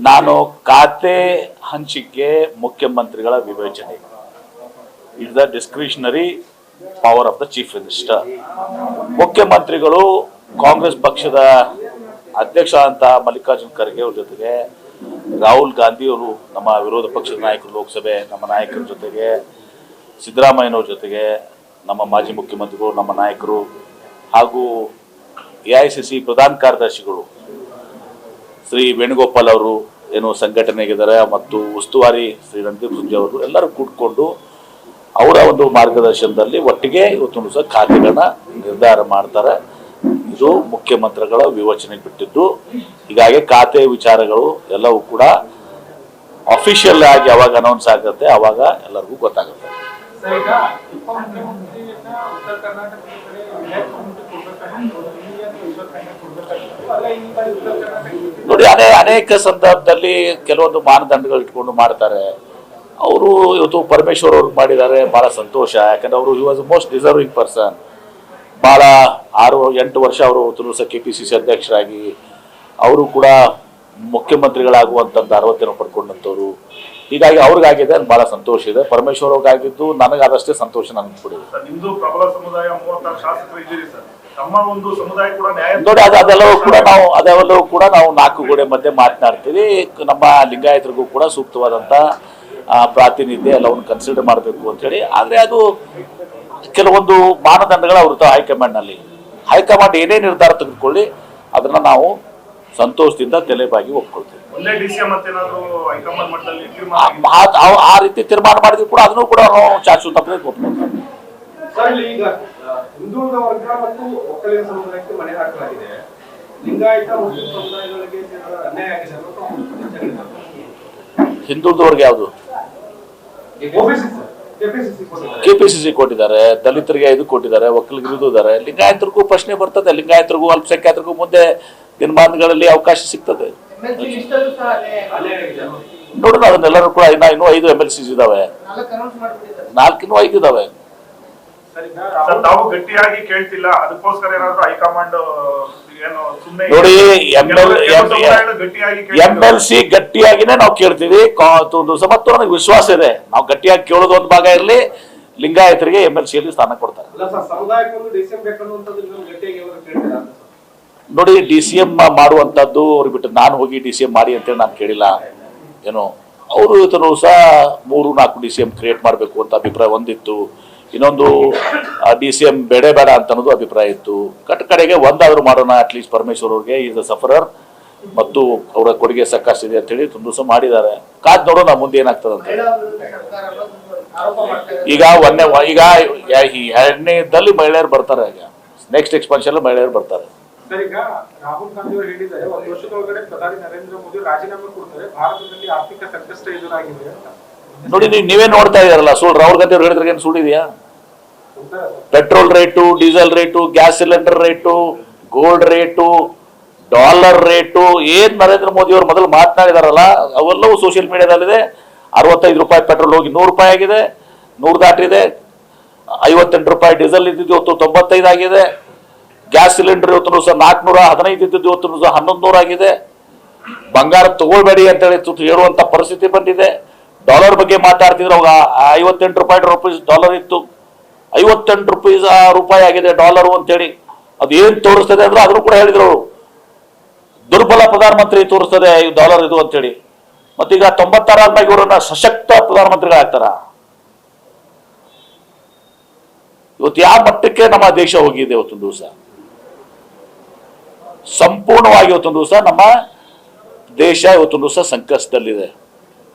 ನಾನು ಖಾತೆ ಹಂಚಿಕೆ ಮುಖ್ಯಮಂತ್ರಿಗಳ ವಿವೇಚನೆ, it the discretionary power of the chief minister. ಮುಖ್ಯಮಂತ್ರಿಗಳು ಕಾಂಗ್ರೆಸ್ ಪಕ್ಷದ ಅಧ್ಯಕ್ಷ ಅಂತ ಮಲ್ಲಿಕಾರ್ಜುನ್ ಖರ್ಗೆ ಅವ್ರ ಜೊತೆಗೆ, ರಾಹುಲ್ ಗಾಂಧಿ ಅವರು ನಮ್ಮ ವಿರೋಧ ಪಕ್ಷದ ನಾಯಕರು, ಲೋಕಸಭೆ ನಮ್ಮ ನಾಯಕರ ಜೊತೆಗೆ, ಸಿದ್ದರಾಮಯ್ಯನವ್ರ ಜೊತೆಗೆ, ನಮ್ಮ ಮಾಜಿ ಮುಖ್ಯಮಂತ್ರಿಗಳು, ನಮ್ಮ ನಾಯಕರು ಹಾಗೂ AICC ಪ್ರಧಾನ ಕಾರ್ಯದರ್ಶಿಗಳು ಶ್ರೀ ವೇಣುಗೋಪಾಲ್ ಅವರು ಏನು ಸಂಘಟನೆಗಿದ್ದಾರೆ ಮತ್ತು ಉಸ್ತುವಾರಿ ಶ್ರೀ ರಣದೀಪ್ ಸುರ್ಜೆ ಅವರು ಎಲ್ಲರೂ ಕೂತ್ಕೊಂಡು ಅವರ ಒಂದು ಮಾರ್ಗದರ್ಶನದಲ್ಲಿ ಒಟ್ಟಿಗೆ ಇವತ್ತು ಸಹ ಖಾತೆಗಳನ್ನ ನಿರ್ಧಾರ ಮಾಡ್ತಾರೆ. ಇದು ಮುಖ್ಯಮಂತ್ರಿಗಳ ವಿವೇಚನೆಗೆ ಬಿಟ್ಟಿದ್ದು. ಹೀಗಾಗಿ ಖಾತೆ ವಿಚಾರಗಳು ಎಲ್ಲವೂ ಕೂಡ ಅಫಿಷಿಯಲ್ ಆಗಿ ಯಾವಾಗ ಅನೌನ್ಸ್ ಆಗುತ್ತೆ ಅವಾಗ ಎಲ್ಲರಿಗೂ ಗೊತ್ತಾಗುತ್ತೆ. ನೋಡಿ, ಅನೇಕ ಸಂದರ್ಭದಲ್ಲಿ ಕೆಲವೊಂದು ಮಾನದಂಡಗಳು ಇಟ್ಕೊಂಡು ಮಾಡ್ತಾರೆ. ಅವರು ಇವತ್ತು ಪರಮೇಶ್ವರ್ ಅವ್ರಿಗೆ ಮಾಡಿದ್ದಾರೆ, ಬಹಳ ಸಂತೋಷ. ಯಾಕಂದ್ರೆ ಅವರು he was most deserving person. ಬಹಳ 6-8 ವರ್ಷ ಅವರು KPCC ಅಧ್ಯಕ್ಷರಾಗಿ ಅವರು ಕೂಡ ಮುಖ್ಯಮಂತ್ರಿಗಳಾಗುವಂಥದ್ದು 60 ಪಡ್ಕೊಂಡಂಥವ್ರು. ಹೀಗಾಗಿ ಅವ್ರಿಗಾಗಿದೆ, ಬಹಳ ಸಂತೋಷ ಇದೆ. ಪರಮೇಶ್ವರ್ ಅವ್ರಿಗಾಗಿದ್ದು ನನಗಾದಷ್ಟೇ ಸಂತೋಷ ನನಗೆ ಬಿಡಿ. ನೋಡಿ, ಅದೆಲ್ಲವೂ ಕೂಡ ನಾವು 4 ಗೋಡೆ ಮಧ್ಯೆ ಮಾತನಾಡ್ತೀವಿ. ನಮ್ಮ ಲಿಂಗಾಯತರಿಗೂ ಕೂಡ ಸೂಕ್ತವಾದಂಥ ಪ್ರಾತಿನಿಧ್ಯ ಎಲ್ಲವನ್ನು ಕನ್ಸಿಡರ್ ಮಾಡಬೇಕು ಅಂತೇಳಿ. ಆದರೆ ಅದು ಕೆಲವೊಂದು ಮಾನದಂಡಗಳು ಅವ್ರ ಹೈಕಮಾಂಡ್ನಲ್ಲಿ. ಹೈಕಮಾಂಡ್ ಏನೇ ನಿರ್ಧಾರ ತೆಗೆದುಕೊಳ್ಳಿ ಅದನ್ನ ನಾವು ಸಂತೋಷದಿಂದ ತಲೆಬಾಗಿ ಒಪ್ಕೊಳ್ತೀವಿ. ಆ ರೀತಿ ತೀರ್ಮಾನ ಮಾಡಿದ್ವಿ ಕೂಡ ಅದನ್ನು ಕೂಡ ನಾವು ಶಾಶ್ವತ ಒಪ್ಕೊಳ್ತೀವಿ. ಹಿಂದುಳಿದ ವರ್ಗ ಮತ್ತು ಒಕ್ಕಲಿಗ ಸಮುದಾಯಕ್ಕೆ ಮನೆ ಹಾಕಲಾಗಿದೆ. ಲಿಂಗಾಯತ ಮತ್ತು ಸಮುದಾಯಗಳಿಗೆ ಅನ್ಯಾಯ ಆಗಿದೆ. ಹಿಂದುಳಿದ ವರ್ಗ ಯಾವುದು? KPCC ಕೊಟ್ಟಿದ್ದಾರೆ, ದಲಿತರಿಗೆ ಇದು ಕೊಟ್ಟಿದ್ದಾರೆ, ಒಕ್ಕಲಿಗರಿಗೂ ಇದ್ದಾರೆ. ಲಿಂಗಾಯತರಿಗೂ ಪ್ರಶ್ನೆ ಬರ್ತದೆ. ಲಿಂಗಾಯತರಿಗೂ ಅಲ್ಪಸಂಖ್ಯಾತರಿಗೂ ಮುಂದೆ ದಿನಮಾನಗಳಲ್ಲಿ ಅವಕಾಶ ಸಿಗ್ತದೆ. ನೋಡೋಣ, ಅದನ್ನೆಲ್ಲರೂ ಕೂಡ ಇನ್ನೂ 5 MLCs ಇದಾವೆ, 4 5 ಇದಾವೆ. ನೋಡಿ, MLC ಗಟ್ಟಿಯಾಗಿನೇ ನಾವು ಕೇಳ್ತೀವಿ. ಮತ್ತು ನನಗೆ ವಿಶ್ವಾಸ ಇದೆ, ನಾವು ಗಟ್ಟಿಯಾಗಿ ಕೇಳೋದು ಒಂದು ಭಾಗ ಇರಲಿ, ಲಿಂಗಾಯತರಿಗೆ MLCಯಲ್ಲಿ ಸ್ಥಾನ ಕೊಡ್ತಾರೆ. ನೋಡಿ, DCM ಮಾಡುವಂತದ್ದು ಅವ್ರಿಗೆ ಬಿಟ್ಟು ನಾನು ಹೋಗಿ DCM ಮಾಡಿ ಅಂತೇಳಿ ನಾನು ಕೇಳಿಲ್ಲ. ಏನು ಅವರು ಇವತ್ತು ಸಹ 3-4 DCM ಕ್ರಿಯೇಟ್ ಮಾಡಬೇಕು ಅಂತ ಅಭಿಪ್ರಾಯ ಒಂದಿತ್ತು. ಇನ್ನೊಂದು DCM ಬೇಡ ಅಂತ ಅನ್ನೋದು ಅಭಿಪ್ರಾಯ ಇತ್ತು. ಕಡೆಗೆ ಒಂದಾದ್ರೂ ಮಾಡೋಣ, ಅಟ್ಲೀಸ್ಟ್ ಪರಮೇಶ್ವರ್ ಅವ್ರಿಗೆ ಈಸ್ ಅ ಸಫರರ್ ಮತ್ತು ಅವರ ಕೊಡುಗೆ ಸಾಕಷ್ಟಿದೆ ಅಂತ ಹೇಳಿ ತುಂಬ ಮಾಡಿದ್ದಾರೆ. ಕಾದ್ ನೋಡೋಣ ಮುಂದೆ ಏನಾಗ್ತದೆ ಅಂತ. ಈಗ 2ನೇದಲ್ಲಿ ಮಹಿಳೆಯರು ಬರ್ತಾರೆ. ಈಗ ನೆಕ್ಸ್ಟ್ ಎಕ್ಸ್ಪಾನ್ಷನ್ ಮಹಿಳೆಯರು ಬರ್ತಾರೆ. ರಾಹುಲ್ ಗಾಂಧಿ ಅವರು ಹೇಳಿದ್ದಾರೆ, 1 ವರ್ಷದೊಳಗಡೆ ಪ್ರಧಾನಿ ನರೇಂದ್ರ ಮೋದಿ ರಾಜೀನಾಮೆ ಕೊಡ್ತಾರೆ, ಭಾರತದಲ್ಲಿ ಆರ್ಥಿಕ ಸಂಕಷ್ಟ ಎದುರಾಗಿದೆ ಅಂತ. ನೋಡಿ, ನೀವೇ ನೋಡ್ತಾ ಇದಾರಲ್ಲ, ರಾಹುಲ್ ಗಾಂಧಿ ಅವ್ರು ಹೇಳಿದ್ರೆ ಏನು ಸುಳ್ಳಿದೆಯಾ? Petrol rate, diesel rate, gas cylinder rate, gold rate, dollar rate, ಏನ್ ನರೇಂದ್ರ ಮೋದಿ ಅವರು ಮೊದಲು ಮಾತನಾಡಿದಾರಲ್ಲ ಅವೆಲ್ಲವೂ ಸೋಷಿಯಲ್ ಮೀಡಿಯಾದಲ್ಲಿದೆ. 65 ರೂಪಾಯಿ ಪೆಟ್ರೋಲ್ ಹೋಗಿ 100 ರೂಪಾಯಿ ಆಗಿದೆ, 100 ದಾಟಿದೆ. 58 ರೂಪಾಯಿ ಡೀಸೆಲ್ ಇದ್ದಿದ್ದು ಇವತ್ತು 95 ಆಗಿದೆ. ಗ್ಯಾಸ್ ಸಿಲಿಂಡರ್ ಇವತ್ತು ಸಹ 415 ಇದ್ದಿದ್ದು ಇವತ್ತು ಸಹ 1100 ಆಗಿದೆ. ಬಂಗಾರ ತಗೊಳ್ಬೇಡಿ ಅಂತ ಹೇಳಿ ಹೇಳುವಂತ ಪರಿಸ್ಥಿತಿ ಬಂದಿದೆ. ಡಾಲರ್ ಬಗ್ಗೆ ಮಾತಾಡ್ತಿದ್ರು, ಅವಾಗ 58 ರೂಪಾಯಿ ಡಾಲರ್ ಇತ್ತು, 58 ರೂಪಾಯಿ ಆಗಿದೆ ಡಾಲರು ಅಂತೇಳಿ. ಅದು ಏನ್ ತೋರಿಸ್ತದೆ ಅಂದ್ರೆ ಅದನ್ನು ಕೂಡ ಹೇಳಿದ್ರು, ದುರ್ಬಲ ಪ್ರಧಾನಮಂತ್ರಿ ತೋರಿಸ್ತದೆ ಈ ಡಾಲರ್ ಇದು ಅಂತೇಳಿ. ಮತ್ತೀಗ 96 ಆದ್ಮೇಲೆ ಇವರನ್ನ ಸಶಕ್ತ ಪ್ರಧಾನಮಂತ್ರಿಗಳಾಗ್ತಾರ. ಇವತ್ತು ಯಾವ ಮಟ್ಟಕ್ಕೆ ನಮ್ಮ ದೇಶ ಹೋಗಿದೆ. ಇವತ್ತೊಂದು ದಿವಸ ಸಂಪೂರ್ಣವಾಗಿ ಇವತ್ತೊಂದು ದಿವಸ ನಮ್ಮ ದೇಶ ಇವತ್ತೊಂದು ದಿವಸ ಸಂಕಷ್ಟದಲ್ಲಿದೆ.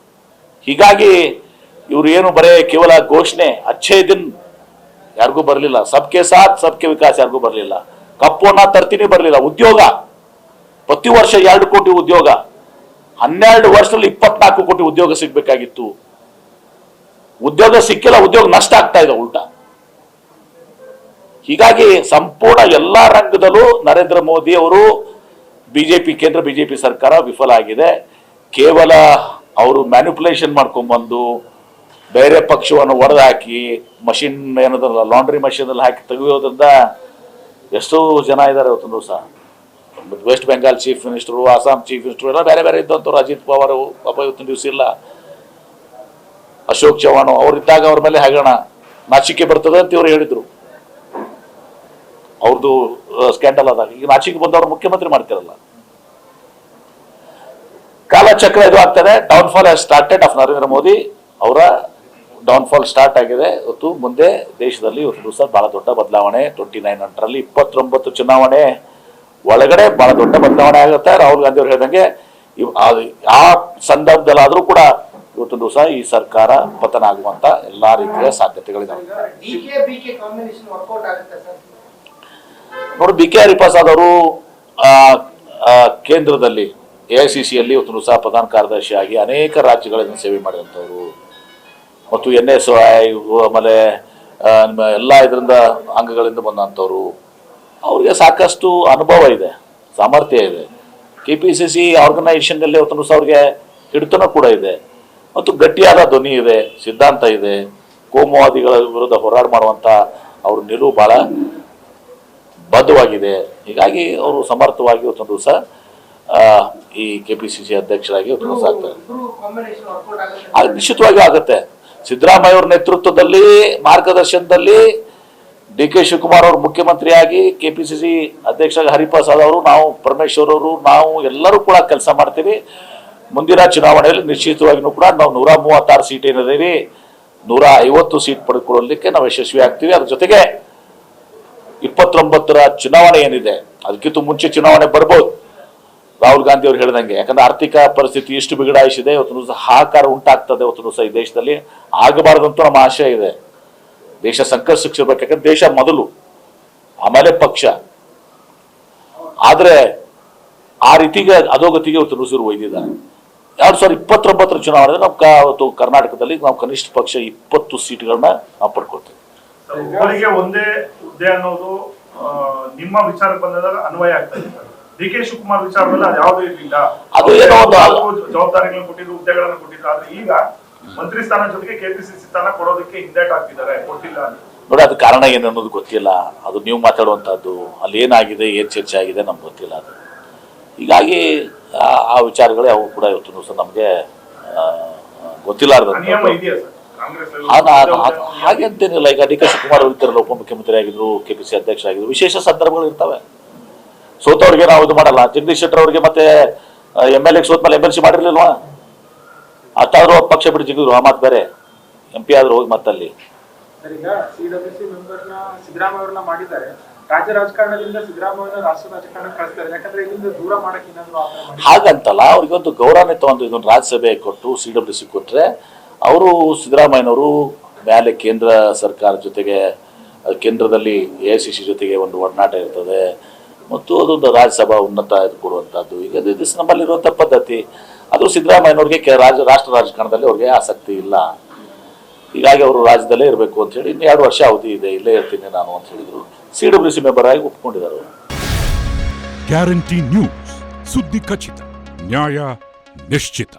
ಹೀಗಾಗಿ ಇವರು ಏನು ಬರೇ ಕೇವಲ ಘೋಷಣೆ, ಅಚ್ಚೇ ದಿನ್ ಯಾರಿಗೂ ಬರಲಿಲ್ಲ, ಸಬ್ಕೆ ಸಾಥ್ ಸಬ್ಕೆ ವಿಕಾಸ್ ಯಾರಿಗೂ ಬರಲಿಲ್ಲ, ಕಪ್ಪೋಣ ತರ್ತೀನಿ ಬರಲಿಲ್ಲ. ಉದ್ಯೋಗ ಪ್ರತಿ ವರ್ಷ 2 ಕೋಟಿ ಉದ್ಯೋಗ, 12 ವರ್ಷದಲ್ಲಿ 24 ಕೋಟಿ ಉದ್ಯೋಗ ಸಿಗ್ಬೇಕಾಗಿತ್ತು. ಉದ್ಯೋಗ ಸಿಕ್ಕಿಲ್ಲ, ಉದ್ಯೋಗ ನಷ್ಟ ಆಗ್ತಾ ಇದೆ ಉಲ್ಟಾ. ಹೀಗಾಗಿ ಸಂಪೂರ್ಣ ಎಲ್ಲಾ ರಂಗದಲ್ಲೂ ನರೇಂದ್ರ ಮೋದಿ ಅವರು ಕೇಂದ್ರ ಬಿಜೆಪಿ ಸರ್ಕಾರ ವಿಫಲ ಆಗಿದೆ. ಕೇವಲ ಅವರು ಮ್ಯಾನಿಪುಲೇಷನ್ ಮಾಡ್ಕೊಂಡ್ಬಂದು ಬೇರೆ ಪಕ್ಷವನ್ನು ಒಡೆದು ಹಾಕಿ ಮಷಿನ್ ಏನದಲ್ಲ ಲಾಂಡ್ರಿ ಮಷಿನ್ ಅಲ್ಲಿ ಹಾಕಿ ತೆಗೆಯೋದ್ರಿಂದ ಎಷ್ಟೋ ಜನ ಇದ್ದಾರೆ ಇವತ್ತು ದಿವಸ. West Bengal chief minister, Assam chief minister ಎಲ್ಲ ಬೇರೆ ಬೇರೆ ಇದ್ದಂಥವ್ರು. ಅಜಿತ್ ಪವಾರ್ ಪಾಪ ಇವತ್ತಿನ ದಿವಸ ಇಲ್ಲ, ಅಶೋಕ್ ಚವ್ಹಾಣ್ ಅವರಿದ್ದಾಗ ಅವ್ರ ಮೇಲೆ ಹಗರಣ ನಾಚಿಕೆ ಬರ್ತದೆ ಅಂತ ಇವರು ಹೇಳಿದ್ರು. ಅವ್ರದ್ದು ಸ್ಕ್ಯಾಂಡಲ್ ಆದಾಗ ಈಗ ನಾಚಿಕೆ ಬಂದವರು ಮುಖ್ಯಮಂತ್ರಿ ಮಾಡ್ತಿರಲ್ಲ. ಕಾಲಚಕ್ರ ಇದು ಆಗ್ತದೆ. Downfall has started of Narendra Modi. ಅವರ ಡೌನ್ಫಾಲ್ ಸ್ಟಾರ್ಟ್ ಆಗಿದೆ. ಇವತ್ತು ಮುಂದೆ ದೇಶದಲ್ಲಿ ಇವತ್ತು ದಿವಸ ಬಹಳ ದೊಡ್ಡ ಬದಲಾವಣೆ. 29 ನಂತರಲ್ಲಿ 29 ಚುನಾವಣೆ ಒಳಗಡೆ ಬಹಳ ದೊಡ್ಡ ಬದಲಾವಣೆ ಆಗುತ್ತೆ. ರಾಹುಲ್ ಗಾಂಧಿ ಅವರು ಹೇಳಿದಂಗೆ ಆ ಸಂದರ್ಭದಲ್ಲಾದ್ರೂ ಕೂಡ ಇವತ್ತು ದಿವಸ ಈ ಸರ್ಕಾರ ಪತನ ಆಗುವಂತ ಎಲ್ಲಾ ರೀತಿಯ ಸಾಧ್ಯತೆಗಳಿದಾವೆ. ನೋಡಿ, ಬಿ ಕೆ ಹರಿಪ್ರಸಾದ್ ಅವರು ಕೇಂದ್ರದಲ್ಲಿ AICCಯಲ್ಲಿ ಇವತ್ತು ದಿವಸ ಪ್ರಧಾನ ಕಾರ್ಯದರ್ಶಿ ಆಗಿ ಅನೇಕ ರಾಜ್ಯಗಳನ್ನು ಸೇವೆ ಮಾಡಿದಂಥವ್ರು ಮತ್ತು NSY ಆಮೇಲೆ ಎಲ್ಲ ಇದರಿಂದ ಅಂಗಗಳಿಂದ ಬಂದಂಥವ್ರು. ಅವ್ರಿಗೆ ಸಾಕಷ್ಟು ಅನುಭವ ಇದೆ, ಸಾಮರ್ಥ್ಯ ಇದೆ. KPCC ಆರ್ಗನೈಸೇಷನ್ನಲ್ಲಿ ಇವತ್ತು ದಿವಸ ಅವ್ರಿಗೆ ಹಿಡಿತನ ಕೂಡ ಇದೆ ಮತ್ತು ಗಟ್ಟಿಯಾದ ಧ್ವನಿ ಇದೆ, ಸಿದ್ಧಾಂತ ಇದೆ. ಕೋಮುವಾದಿಗಳ ವಿರುದ್ಧ ಹೋರಾಟ ಮಾಡುವಂಥ ಅವ್ರ ನಿಲುವು ಬಹಳ ಬದ್ಧವಾಗಿದೆ. ಹೀಗಾಗಿ ಅವರು ಸಮರ್ಥವಾಗಿ ಇವತ್ತೊಂದು ದಿವಸ ಈ KPCC ಅಧ್ಯಕ್ಷರಾಗಿ ಇವತ್ತು ದಿವಸ ಆಗ್ತಾರೆ. ಅದು ನಿಶ್ಚಿತವಾಗಿ ಆಗುತ್ತೆ. ಸಿದ್ದರಾಮಯ್ಯ ಅವ್ರ ನೇತೃತ್ವದಲ್ಲಿ ಮಾರ್ಗದರ್ಶನದಲ್ಲಿ DK ಶಿವಕುಮಾರ್ ಅವರು ಮುಖ್ಯಮಂತ್ರಿಯಾಗಿ KPCC ಅಧ್ಯಕ್ಷ ಹರಿಪ್ರಸಾದ್ ಅವರು, ನಾವು ಪರಮೇಶ್ವರ್ ಅವರು, ನಾವು ಎಲ್ಲರೂ ಕೂಡ ಕೆಲಸ ಮಾಡ್ತೀವಿ. ಮುಂದಿನ ಚುನಾವಣೆಯಲ್ಲಿ ನಿಶ್ಚಿತವಾಗಿಯೂ ಕೂಡ ನಾವು 136 ಸೀಟ್ ಏನಿದ್ದೀವಿ 150 ಸೀಟ್ ಪಡೆದುಕೊಳ್ಳಲಿಕ್ಕೆ ನಾವು ಯಶಸ್ವಿ ಆಗ್ತೀವಿ. ಅದ್ರ ಜೊತೆಗೆ 29ರ ಚುನಾವಣೆ ಏನಿದೆ ಅದಕ್ಕಿಂತ ಮುಂಚೆ ಚುನಾವಣೆ ಬರ್ಬೋದು, ರಾಹುಲ್ ಗಾಂಧಿ ಅವರು ಹೇಳಿದಂಗೆ. ಯಾಕಂದ್ರೆ ಆರ್ಥಿಕ ಪರಿಸ್ಥಿತಿ ಇಷ್ಟು ಬಿಗಡಾಯಿಸಿದೆ. ಇವತ್ತು ದಿವಸ ಹಾಹಾಕಾರ ಉಂಟಾಗ್ತದೆ. ಇವತ್ತು ದಿವಸ ಈ ದೇಶದಲ್ಲಿ ಆಗಬಾರ್ದಂತೂ ನಮ್ಮ ಆಶಯ ಇದೆ. ದೇಶ ಸಂಕಷ್ಟಕ್ಕೆ ಸಿಗಬೇಕು. ಯಾಕಂದ್ರೆ ದೇಶ ಮೊದಲು, ಆಮೇಲೆ ಪಕ್ಷ. ಆದ್ರೆ ಆ ರೀತಿಗೆ ಅಧೋಗತಿಗೆ ಇವತ್ತು ರುಸುರು ಒಯ್ದಿದ್ದಾರೆ. 2029ರ ಚುನಾವಣೆ ನಾವು ಕರ್ನಾಟಕದಲ್ಲಿ ನಾವು ಕನಿಷ್ಠ ಪಕ್ಷ 20 ಸೀಟ್ಗಳನ್ನ ನಾವು ಪಡ್ಕೊಳ್ತೇವೆ. ಒಬ್ಬರಿಗೆ ಒಂದೇ ಹುದ್ದೆ ಅನ್ನೋದು ನಿಮ್ಮ ವಿಚಾರ ಬಂದಾಗ ಅನ್ವಯ ಆಗ್ತದೆ. DK ಶಿವಕುಮಾರ್ ವಿಚಾರದಲ್ಲಿ ಅದು ಯಾವುದೂ ಇರಲಿಲ್ಲ. ಅದು ಏನೋ ಒಂದು ಜವಾಬ್ದಾರಿಗಳನ್ನು ಕೊಟ್ಟಿದ್ರು, ಹುದ್ದೆಗಳನ್ನು ಕೊಟ್ಟಿದ್ರು. ಆದ್ರೆ ಈಗ ಮಂತ್ರಿ ಸ್ಥಾನ ಜೊತೆಗೆ KPCC ಸ್ಥಾನ ಕೊಡೋದಕ್ಕೆ ಹಿಂದೇಟ್ ಆಗ್ತಿದ್ದಾರೆ, ಕೊಟ್ಟಿಲ್ಲ. ನೋಡಿ, ಅದು ಕಾರಣ ಏನು ಅನ್ನೋದು ಗೊತ್ತಿಲ್ಲ. ಅದು ನೀವು ಮಾತಾಡುವಂಥದ್ದು, ಅಲ್ಲಿ ಏನಾಗಿದೆ, ಏನು ಚರ್ಚೆ ಆಗಿದೆ ನಮ್ಗೆ ಗೊತ್ತಿಲ್ಲ. ಅದು ಹೀಗಾಗಿ ಆ ವಿಚಾರಗಳೇ ಅವು ಕೂಡ ಇವತ್ತು ದಿವಸ ನಮಗೆ ಗೊತ್ತಿಲ್ಲಾರ್ದು. ಹಾಗೆಂತೇನಿಲ್ಲ. ಈಗ DK ಶಿವಕುಮಾರ್ ಅವರು ಇದ್ದಾರಲ್ಲ, ಉಪಮುಖ್ಯಮಂತ್ರಿ ಆಗಿದ್ರು, KPCC ಅಧ್ಯಕ್ಷ ಆಗಿದ್ರು. ವಿಶೇಷ ಸಂದರ್ಭಗಳು ಇರ್ತವೆ. ಸೋತವ್ರಿಗೆ ನಾವು ಇದು ಮಾಡಲ್ಲ. ಜಗದೀಶ್ ಶೆಟ್ಟರ್ ಅವ್ರಿಗೆ ಮತ್ತೆ MLA ಸೋತ್ಮೇಲೆ MLC ಮಾಡಿರ್ಲಿಲ್ವಾ? ಅಷ್ಟಾದ್ರೂ ಪಕ್ಷ ಬಿಟ್ಟು ಜಿಗಿದ್ರು. ಆ ಮಾತು ಬೇರೆ. MP ಆದ್ರೂ ಹೋಗಿ ಮತ್ತಲ್ಲಿ ಈಗ CWC ಮೆಂಬರ್ನ ಸಿದ್ದರಾಮಯ್ಯ ಅವ್ರನ್ನ ಮಾಡಿದ್ದಾರೆ. ರಾಜ್ಯ ರಾಜಕಾರಣದಿಂದ ಸಿದ್ದರಾಮಯ್ಯ ರಾಷ್ಟ್ರ ರಾಜಕಾರಣ ಕಳಿಸ್ತಾರೆ. ಯಾಕಂದ್ರೆ ಇಲ್ಲಿಂದ ದೂರ ಮಾಡಕ್ಕೆ ಏನಾದ್ರು ಹಾಗಂತಲ್ಲ. ಅವ್ರಿಗೊಂದು ಗೌರವನೇ ತಗೊಂಡು ಇದೊಂದು ರಾಜ್ಯಸಭೆ ಕೊಟ್ಟು CWC ಕೊಟ್ರೆ ಅವರು ಸಿದ್ದರಾಮಯ್ಯನವರು ಮೇಲೆ ಕೇಂದ್ರ ಸರ್ಕಾರ ಜೊತೆಗೆ, ಕೇಂದ್ರದಲ್ಲಿ AICC ಜೊತೆಗೆ ಒಂದು ಒಡನಾಟ ಇರ್ತದೆ ಮತ್ತು ಅದೊಂದು ರಾಜ್ಯಸಭಾ ಉನ್ನತ ಇದು ಕೊಡುವಂಥದ್ದು. ಈಗ ಇದು ನಮ್ಮಲ್ಲಿರುವಂಥ ಪದ್ಧತಿ. ಅದು ಸಿದ್ದರಾಮಯ್ಯನವ್ರಿಗೆ ರಾಷ್ಟ್ರ ರಾಜಕಾರಣದಲ್ಲಿ ಅವ್ರಿಗೆ ಆಸಕ್ತಿ ಇಲ್ಲ. ಹೀಗಾಗಿ ಅವರು ರಾಜ್ಯದಲ್ಲೇ ಇರಬೇಕು ಅಂತ ಹೇಳಿ, ಇನ್ನು 2 ವರ್ಷ ಅವಧಿ ಇದೆ, ಇಲ್ಲೇ ಇರ್ತೀನಿ ನಾನು ಅಂತ ಹೇಳಿದ್ರು. CWC ಮೆಂಬರ್ ಆಗಿ ಒಪ್ಕೊಂಡಿದ್ದಾರೆ. ಗ್ಯಾರಂಟಿ ನ್ಯೂಸ್, ಸುದ್ದಿ ಖಚಿತ, ನ್ಯಾಯ ನಿಶ್ಚಿತ.